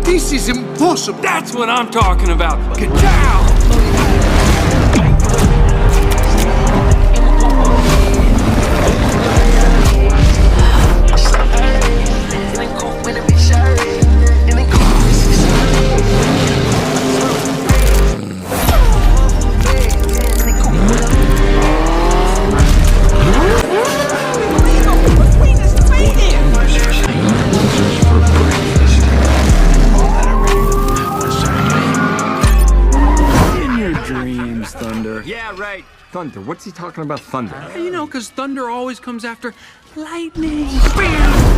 This is impossible. That's what I'm talking about. Get down! Dreams, Thunder. Yeah, right. Thunder. What's he talking about, thunder? You know, because thunder always comes after lightning. Bam!